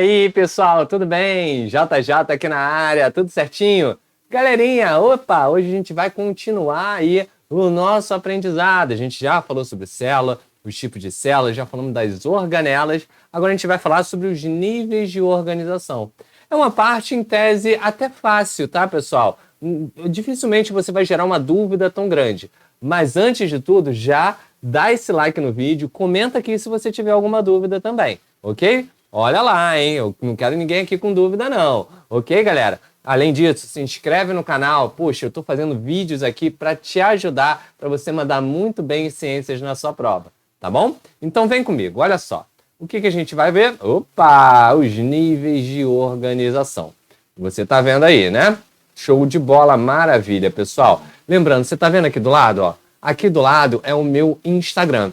E aí, pessoal, tudo bem? JJ aqui na área, tudo certinho? Galerinha, opa, hoje a gente vai continuar aí o nosso aprendizado. A gente já falou sobre célula, os tipos de células, já falamos das organelas. Agora a gente vai falar sobre os níveis de organização. É uma parte, em tese, até fácil, tá, pessoal? Dificilmente você vai gerar uma dúvida tão grande. Mas antes de tudo, já dá esse like no vídeo, comenta aqui se você tiver alguma dúvida também, ok? Olha lá, hein? Eu não quero ninguém aqui com dúvida, não. Ok, galera? Além disso, se inscreve no canal. Puxa, eu tô fazendo vídeos aqui para te ajudar, para você mandar muito bem em ciências na sua prova, tá bom? Então vem comigo, olha só. O que a gente vai ver? Opa! Os níveis de organização. Você tá vendo aí, né? Show de bola, maravilha, pessoal. Lembrando, você tá vendo aqui do lado, ó? Aqui do lado é o meu Instagram,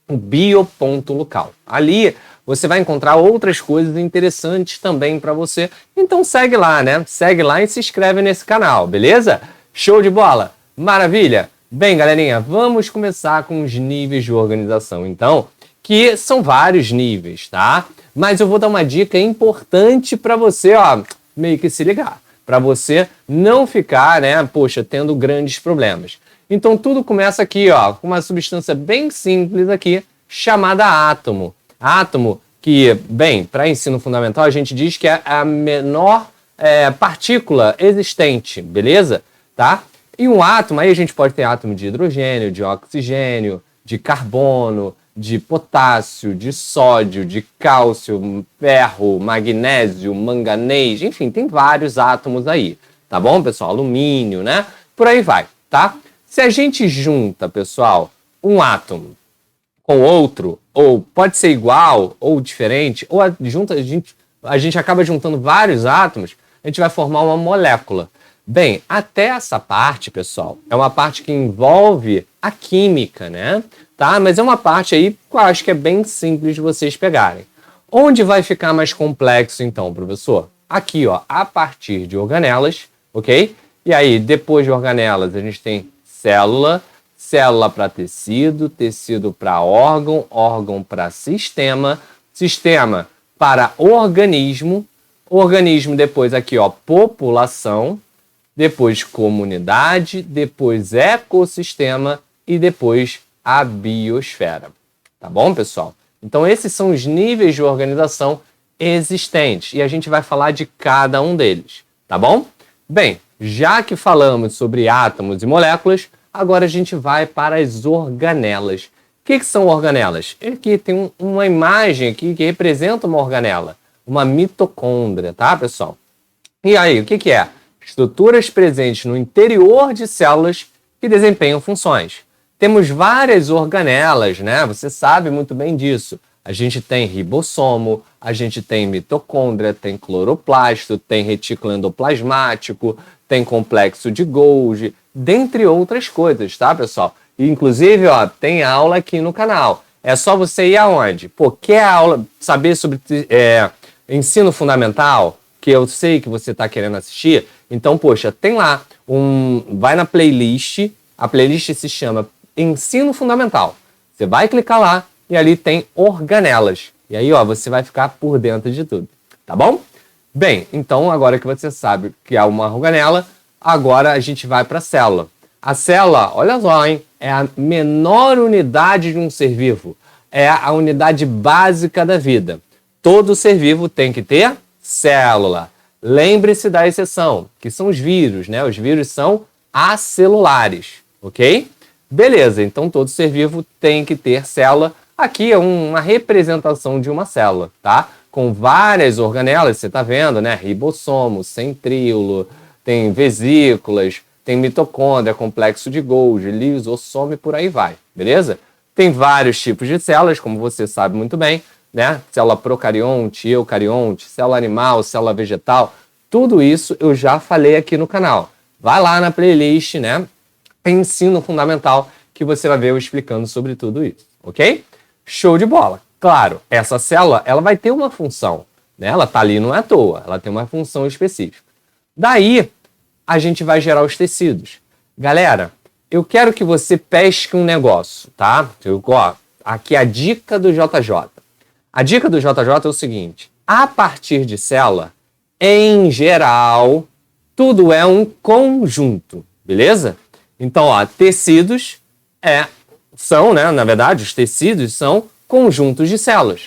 o bio.local. Ali você vai encontrar outras coisas interessantes também para você. Então segue lá, né? Segue lá e se inscreve nesse canal, beleza? Show de bola? Maravilha? Bem, galerinha, vamos começar com os níveis de organização, então, que são vários níveis, tá? Mas eu vou dar uma dica importante para você, ó, meio que se ligar, para você não ficar, né, poxa, tendo grandes problemas. Então tudo começa aqui, ó, com uma substância bem simples aqui, chamada átomo. Átomo que, bem, para ensino fundamental a gente diz que é a menor partícula existente, beleza? Tá? E um átomo, aí a gente pode ter átomo de hidrogênio, de oxigênio, de carbono, de potássio, de sódio, de cálcio, ferro, magnésio, manganês, enfim, tem vários átomos aí, tá bom, pessoal? Alumínio, né? Por aí vai, tá? Se a gente junta, pessoal, um átomo com outro, ou pode ser igual ou diferente, ou a gente acaba juntando vários átomos, a gente vai formar uma molécula. Bem, até essa parte, pessoal, é uma parte que envolve a química, né? Tá? Mas é uma parte aí que eu acho que é bem simples de vocês pegarem. Onde vai ficar mais complexo, então, professor? Aqui, ó, a partir de organelas, ok? E aí, depois de organelas, a gente tem célula, célula para tecido, tecido para órgão, órgão para sistema, sistema para organismo, organismo depois aqui, ó, população, depois comunidade, depois ecossistema e depois a biosfera. Tá bom, pessoal? Então esses são os níveis de organização existentes e a gente vai falar de cada um deles, tá bom? Bem, já que falamos sobre átomos e moléculas, agora a gente vai para as organelas. O que são organelas? Aqui tem uma imagem aqui que representa uma organela, uma mitocôndria, tá, pessoal? E aí, o que é? Estruturas presentes no interior de células que desempenham funções. Temos várias organelas, né? Você sabe muito bem disso. A gente tem ribossomo, a gente tem mitocôndria, tem cloroplasto, tem retículo endoplasmático, tem complexo de Golgi, dentre outras coisas, tá, pessoal? E, inclusive, ó, tem aula aqui no canal. É só você ir aonde? Pô, quer aula, saber sobre ensino fundamental, que eu sei que você está querendo assistir? Então, poxa, tem lá, vai na playlist, a playlist se chama Ensino Fundamental. Você vai clicar lá e ali tem organelas. E aí, ó, você vai ficar por dentro de tudo, tá bom? Bem, então agora que você sabe que é uma organela, agora a gente vai para a célula. A célula, olha só, hein, é a menor unidade de um ser vivo. É a unidade básica da vida. Todo ser vivo tem que ter célula. Lembre-se da exceção, que são os vírus, né? Os vírus são acelulares, ok? Beleza, então todo ser vivo tem que ter célula. Aqui é uma representação de uma célula, tá? Com várias organelas, você tá vendo, né? Ribossomo, centríolo, tem vesículas, tem mitocôndria, complexo de Golgi, lisossomo e por aí vai, beleza? Tem vários tipos de células, como você sabe muito bem, né? Célula procarionte, eucarionte, célula animal, célula vegetal, tudo isso eu já falei aqui no canal. Vai lá na playlist, né? Ensino Fundamental, que você vai ver eu explicando sobre tudo isso, ok? Show de bola! Claro, essa célula, ela vai ter uma função, né? Ela tá ali não é à toa, ela tem uma função específica. Daí, a gente vai gerar os tecidos. Galera, eu quero que você pesque um negócio, tá? Aqui a dica do JJ. A dica do JJ é o seguinte, a partir de célula, em geral, tudo é um conjunto, beleza? Então, ó, tecidos são, né, na verdade, os tecidos são conjuntos de células,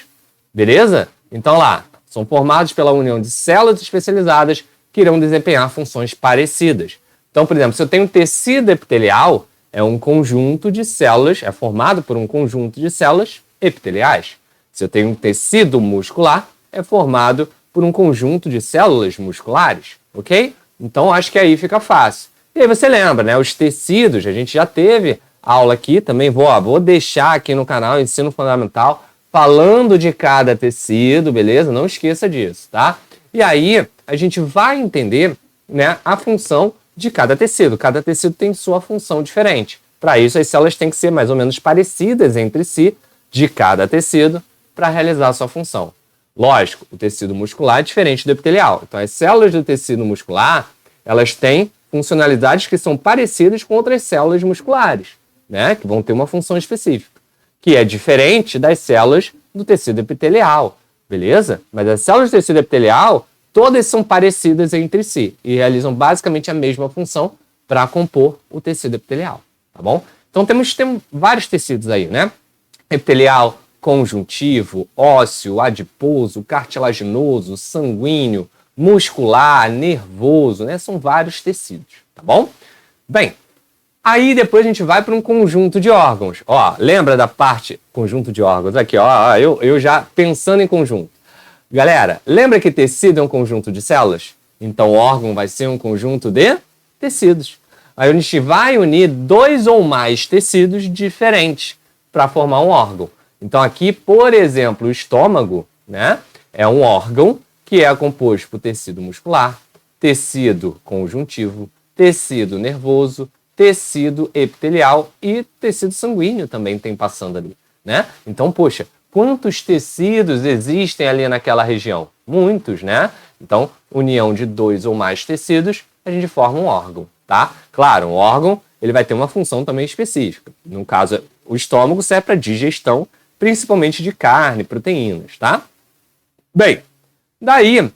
beleza? Então, lá, são formados pela união de células especializadas que irão desempenhar funções parecidas. Então, por exemplo, se eu tenho um tecido epitelial, é um conjunto de células, é formado por um conjunto de células epiteliais. Se eu tenho um tecido muscular, é formado por um conjunto de células musculares, ok? Então, acho que aí fica fácil. E aí você lembra, né? Os tecidos, a gente já teve aula aqui, também vou deixar aqui no canal Ensino Fundamental, falando de cada tecido, beleza? Não esqueça disso, tá? E aí, a gente vai entender, né, a função de cada tecido. Cada tecido tem sua função diferente. Para isso, as células têm que ser mais ou menos parecidas entre si, de cada tecido, para realizar a sua função. Lógico, o tecido muscular é diferente do epitelial. Então, as células do tecido muscular, elas têm funcionalidades que são parecidas com outras células musculares, né, que vão ter uma função específica, que é diferente das células do tecido epitelial, beleza? Mas as células do tecido epitelial, todas são parecidas entre si e realizam basicamente a mesma função para compor o tecido epitelial, tá bom? Então temos vários tecidos aí, né? Epitelial, conjuntivo, ósseo, adiposo, cartilaginoso, sanguíneo, muscular, nervoso, né? São vários tecidos, tá bom? Bem, aí depois a gente vai para um conjunto de órgãos. Ó, lembra da parte conjunto de órgãos? Aqui, ó, eu já pensando em conjunto. Galera, lembra que tecido é um conjunto de células? Então, órgão vai ser um conjunto de tecidos. Aí a gente vai unir 2 ou mais tecidos diferentes para formar um órgão. Então, aqui, por exemplo, o estômago, né, é um órgão que é composto por tecido muscular, tecido conjuntivo, tecido nervoso, tecido epitelial e tecido sanguíneo também tem passando ali, né? Então, poxa, quantos tecidos existem ali naquela região? Muitos, né? Então, união de 2 ou mais tecidos, a gente forma um órgão, tá? Claro, um órgão, ele vai ter uma função também específica. No caso, o estômago serve para digestão, principalmente de carne, proteínas, tá? Bem, daí,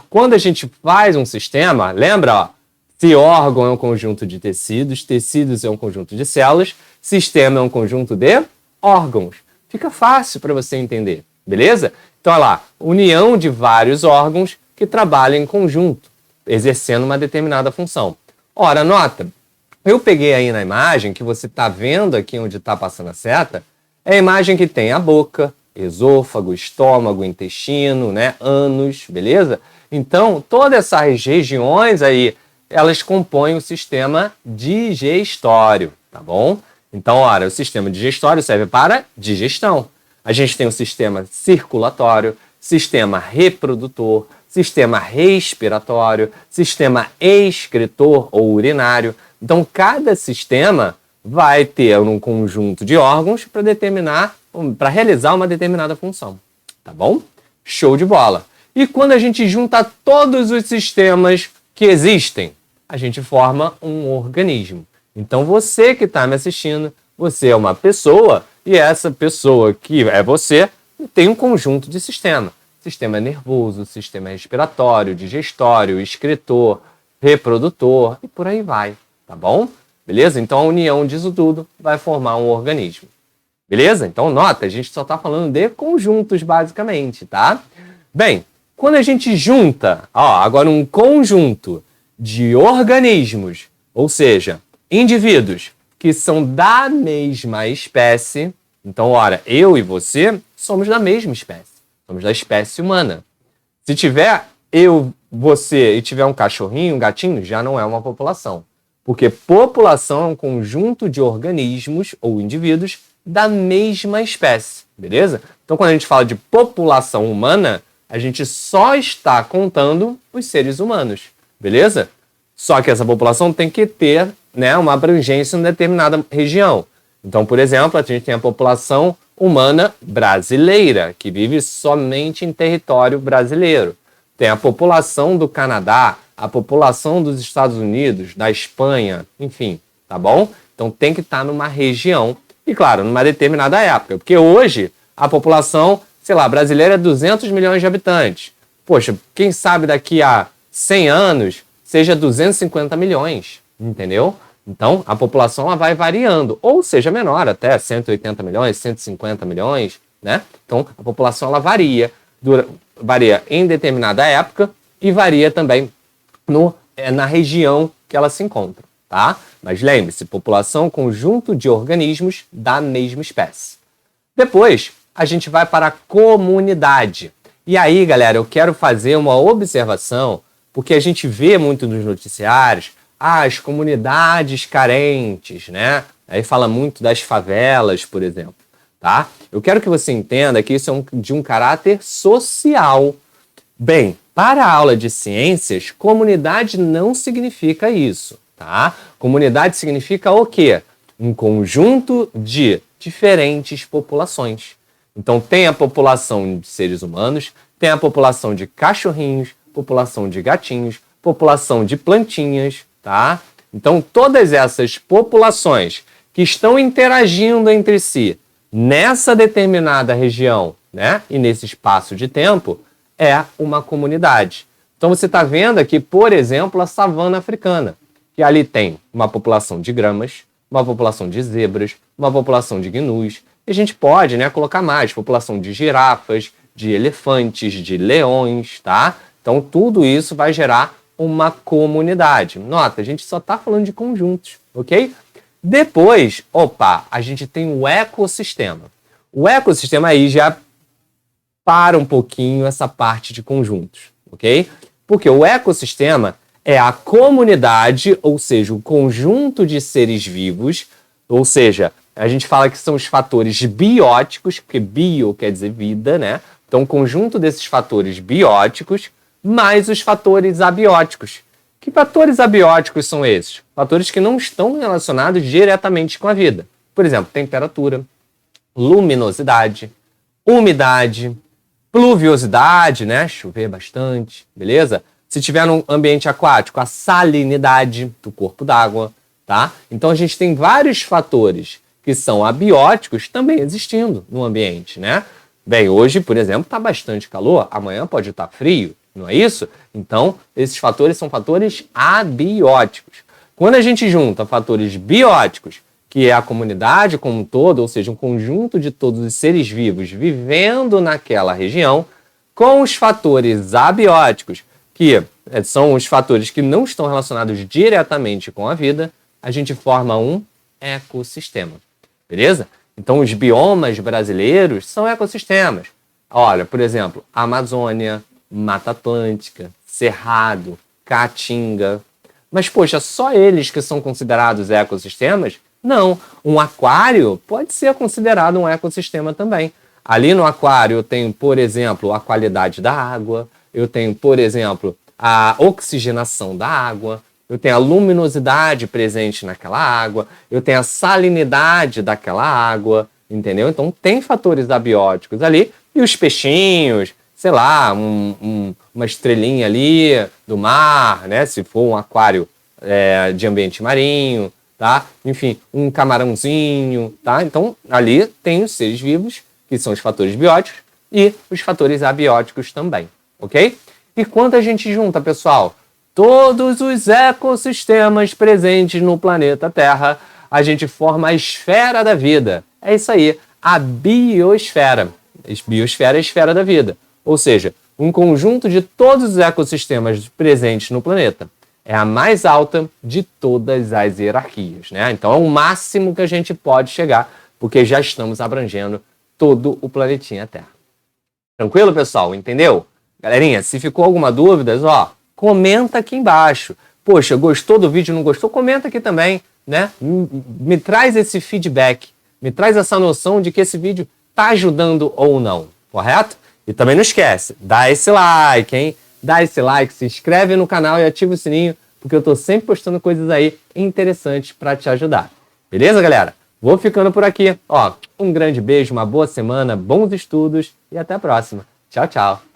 quando a gente faz um sistema, lembra, ó, se órgão é um conjunto de tecidos, tecidos é um conjunto de células, sistema é um conjunto de órgãos. Fica fácil para você entender, beleza? Então, olha lá, união de vários órgãos que trabalham em conjunto, exercendo uma determinada função. Ora, nota, eu peguei aí na imagem que você está vendo aqui onde está passando a seta, é a imagem que tem a boca, esôfago, estômago, intestino, né, ânus, beleza? Então, todas essas regiões aí, elas compõem o sistema digestório, tá bom? Então, ora, o sistema digestório serve para digestão. A gente tem o sistema circulatório, sistema reprodutor, sistema respiratório, sistema excretor ou urinário. Então, cada sistema vai ter um conjunto de órgãos para realizar uma determinada função, tá bom? Show de bola! E quando a gente junta todos os sistemas que existem, a gente forma um organismo. Então, você que está me assistindo, você é uma pessoa e essa pessoa que é você tem um conjunto de sistemas. Sistema nervoso, sistema respiratório, digestório, excretor, reprodutor e por aí vai, tá bom? Beleza? Então, a união disso tudo vai formar um organismo. Beleza? Então, nota, a gente só está falando de conjuntos, basicamente, tá? Bem, quando a gente junta, ó, agora um conjunto de organismos, ou seja, indivíduos que são da mesma espécie, então, ora, eu e você somos da mesma espécie, somos da espécie humana. Se tiver eu, você e tiver um cachorrinho, um gatinho, já não é uma população. Porque população é um conjunto de organismos ou indivíduos da mesma espécie, beleza? Então, quando a gente fala de população humana, a gente só está contando os seres humanos, beleza? Só que essa população tem que ter, né, uma abrangência em determinada região. Então, por exemplo, a gente tem a população humana brasileira, que vive somente em território brasileiro. Tem a população do Canadá, a população dos Estados Unidos, da Espanha, enfim, tá bom? Então tem que estar numa região e, claro, numa determinada época. Porque hoje a população, sei lá, brasileiro é 200 milhões de habitantes. Poxa, quem sabe daqui a 100 anos seja 250 milhões, entendeu? Então, a população ela vai variando, ou seja menor, até 180 milhões, 150 milhões, né? Então, a população ela varia em determinada época e varia também na região que ela se encontra, tá? Mas lembre-se, população é um conjunto de organismos da mesma espécie. Depois, a gente vai para a comunidade. E aí, galera, eu quero fazer uma observação, porque a gente vê muito nos noticiários as comunidades carentes, né? Aí fala muito das favelas, por exemplo, tá? Eu quero que você entenda que isso é de um caráter social. Bem, para a aula de ciências, comunidade não significa isso, tá? Comunidade significa o quê? Um conjunto de diferentes populações. Então, tem a população de seres humanos, tem a população de cachorrinhos, população de gatinhos, população de plantinhas, tá? Então, todas essas populações que estão interagindo entre si nessa determinada região, né? E nesse espaço de tempo, é uma comunidade. Então, você está vendo aqui, por exemplo, a savana africana, que ali tem uma população de gramas, uma população de zebras, uma população de gnus. E a gente pode, né, colocar mais, população de girafas, de elefantes, de leões, tá? Então, tudo isso vai gerar uma comunidade. Nota, a gente só está falando de conjuntos, ok? Depois, a gente tem o ecossistema. O ecossistema aí já para um pouquinho essa parte de conjuntos, ok? Porque o ecossistema é a comunidade, ou seja, o conjunto de seres vivos, ou seja, a gente fala que são os fatores bióticos, porque bio quer dizer vida, né? Então, o conjunto desses fatores bióticos mais os fatores abióticos. Que fatores abióticos são esses? Fatores que não estão relacionados diretamente com a vida. Por exemplo, temperatura, luminosidade, umidade, pluviosidade, né? Chover bastante, beleza? Se tiver num ambiente aquático, a salinidade do corpo d'água, tá? Então, a gente tem vários fatores que são abióticos também existindo no ambiente, né? Bem, hoje, por exemplo, está bastante calor, amanhã pode estar frio, não é isso? Então, esses fatores são fatores abióticos. Quando a gente junta fatores bióticos, que é a comunidade como um todo, ou seja, um conjunto de todos os seres vivos vivendo naquela região, com os fatores abióticos, que são os fatores que não estão relacionados diretamente com a vida, a gente forma um ecossistema, beleza? Então, os biomas brasileiros são ecossistemas. Olha, por exemplo, Amazônia, Mata Atlântica, Cerrado, Caatinga. Mas, poxa, só eles que são considerados ecossistemas? Não. Um aquário pode ser considerado um ecossistema também. Ali no aquário eu tenho, por exemplo, a qualidade da água, eu tenho, por exemplo, a oxigenação da água, eu tenho a luminosidade presente naquela água, eu tenho a salinidade daquela água, entendeu? Então tem fatores abióticos ali e os peixinhos, sei lá, uma estrelinha ali do mar, né? Se for um aquário de ambiente marinho, tá? Enfim, um camarãozinho, tá? Então ali tem os seres vivos, que são os fatores bióticos, e os fatores abióticos também, ok? E quando a gente junta, pessoal, todos os ecossistemas presentes no planeta Terra, a gente forma a esfera da vida. É isso aí, a biosfera. Biosfera é a esfera da vida. Ou seja, um conjunto de todos os ecossistemas presentes no planeta. É a mais alta de todas as hierarquias, né? Então é o máximo que a gente pode chegar, porque já estamos abrangendo todo o planetinha Terra. Tranquilo, pessoal? Entendeu? Galerinha, se ficou alguma dúvida, comenta aqui embaixo. Poxa, gostou do vídeo, não gostou? Comenta aqui também, né? Me traz esse feedback, me traz essa noção de que esse vídeo tá ajudando ou não, correto? E também não esquece, dá esse like, hein? Dá esse like, se inscreve no canal e ativa o sininho, porque eu tô sempre postando coisas aí interessantes para te ajudar. Beleza, galera? Vou ficando por aqui. Um grande beijo, uma boa semana, bons estudos e até a próxima. Tchau, tchau.